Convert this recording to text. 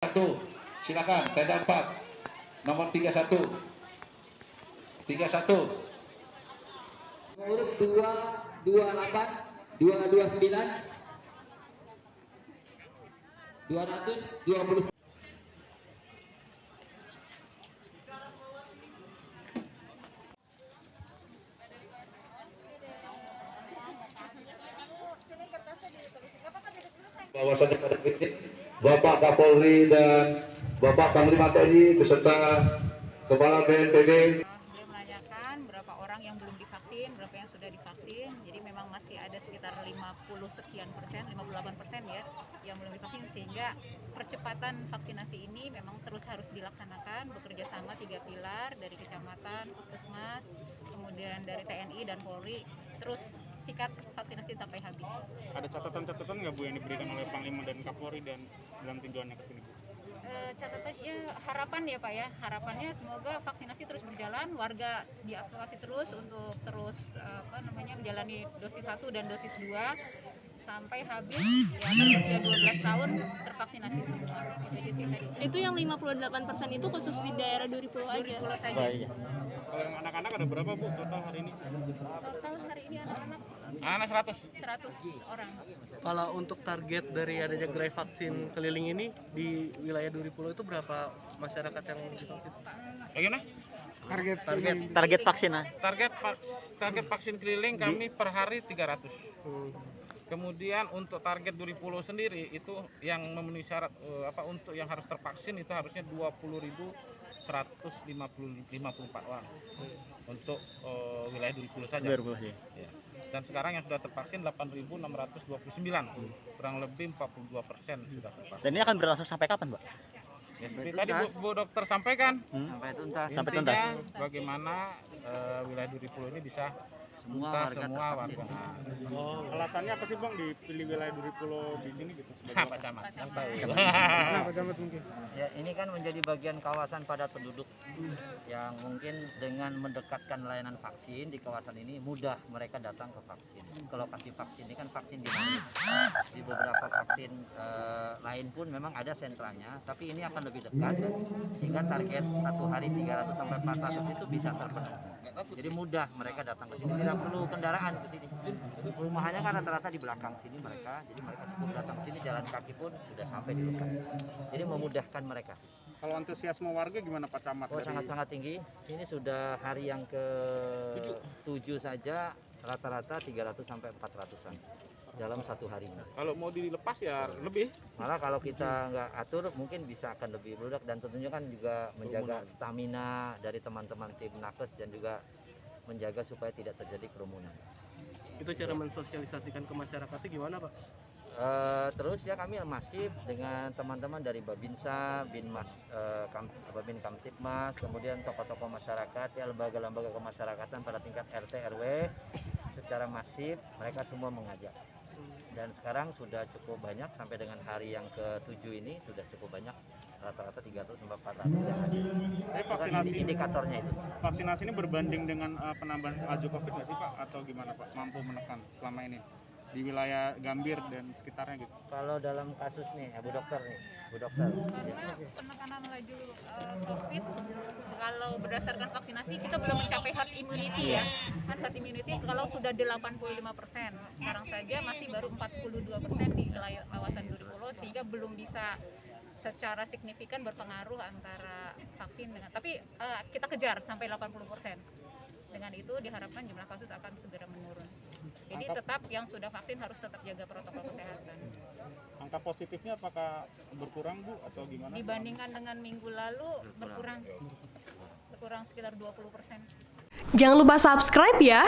1, silakan tenda 4, nomor 31, 31. Nomor 228, 229, 220. Bahwasannya pada titik Bapak Kapolri dan Bapak Panglima TNI beserta Kepala BNPB. Beliau menanyakan berapa orang yang belum divaksin, berapa yang sudah divaksin. Jadi memang masih ada sekitar 50 sekian persen, 58% ya yang belum divaksin, sehingga percepatan vaksinasi ini memang terus harus dilaksanakan bekerja sama 3 pilar dari kecamatan, puskesmas, kemudian dari TNI dan Polri, terus sikat vaksinasi sampai habis. Ada catatan-catatan nggak Bu yang diberikan oleh Panglima dan Kapolri dan dalam tinjauannya ke sini Bu? Catatannya harapan ya Pak ya, harapannya semoga vaksinasi terus berjalan, warga diadvokasi terus untuk terus menjalani dosis 1 dan dosis 2 sampai habis ya, usia 12 tahun tervaksinasi semua. Itu aja sih tadi. Itu yang 58% itu khusus di daerah Duri-Pulo aja? Duri-Pulo saja. Kalau yang anak-anak ada berapa Bu total hari ini? Total hari ini anak-anak 100 orang. Kalau untuk target dari adanya gerai vaksin keliling ini di wilayah Duri-Pulo itu berapa masyarakat yang divaksin? Bagaimana? Target vaksin. Target vaksin keliling kami per hari 300. Kemudian untuk target Duri-Pulo sendiri itu yang memenuhi syarat untuk yang harus tervaksin itu harusnya 20.154 orang untuk wilayah Duri-Pulo saja. Ya. Dan sekarang yang sudah tervaksin 8.629, kurang lebih 42% sudah tervaksin. Dan ini akan berlangsung sampai kapan, Mbak? Ya, seperti tadi Bu Dokter sampaikan, Sampai tuntas. intinya bagaimana wilayah Duri-Pulo ini bisa tuntas semua warga. Alasannya apa sih Bang dipilih wilayah Duri-Pulo di sini gitu? Pak Camat. Kenapa Camat mungkin? Ya, ini kan menjadi bagian kawasan padat penduduk yang mungkin dengan mendekatkan layanan vaksin di kawasan ini mudah mereka datang ke vaksin. Ke lokasi vaksin ini kan vaksin dinamis. Di beberapa vaksin lain pun memang ada sentranya, tapi ini akan lebih dekat sehingga target satu hari 300 sampai 400 itu bisa terpenuhi. Jadi mudah mereka datang ke sini, tidak perlu kendaraan ke sini. Perumahannya kan rata-rata di belakang sini mereka, jadi mereka cukup datang ke sini, jalan kaki pun sudah sampai di lokasi. Jadi memudahkan mereka. Kalau antusiasme warga gimana Pak Camat? Oh, sangat-sangat tinggi. Ini sudah hari yang ke-7 saja, rata-rata 300 sampai 400-an dalam satu hari. Kalau mau dilepas ya lebih. Malah kalau kita nggak atur mungkin bisa akan lebih meledak, dan tentunya kan juga menjaga stamina dari teman-teman tim nakes dan juga menjaga supaya tidak terjadi kerumunan. Itu cara mensosialisasikan ke masyarakatnya gimana Pak? Terus ya kami masif dengan teman-teman dari Babinsa, Babin Kamtipmas, kemudian tokoh-tokoh masyarakat, ya lembaga-lembaga kemasyarakatan pada tingkat RT RW secara masif mereka semua mengajak. Dan sekarang sudah cukup banyak, sampai dengan hari yang ke-7 ini sudah cukup banyak, rata-rata 300 sampai 400 yang hadir. Vaksinasi indikatornya itu. Vaksinasi ini berbanding dengan penambahan laju Covid nggak sih Pak, atau gimana Pak? Mampu menekan selama ini di wilayah Gambir dan sekitarnya gitu? Kalau dalam kasus nih, Bu Dokter. Karena penekanan laju COVID, kalau berdasarkan vaksinasi kita belum mencapai herd immunity ya. Kan herd immunity kalau sudah 85%, sekarang saja masih baru 42% di wilayah kawasan Duri-Pulo, sehingga belum bisa secara signifikan berpengaruh antara vaksin dengan, tapi kita kejar sampai 80%. Dengan itu diharapkan jumlah kasus akan segera menurun. Jadi tetap yang sudah vaksin harus tetap jaga protokol kesehatan. Angka positifnya apakah berkurang Bu atau gimana? Dibandingkan dengan minggu lalu berkurang sekitar 20%. Jangan lupa subscribe ya.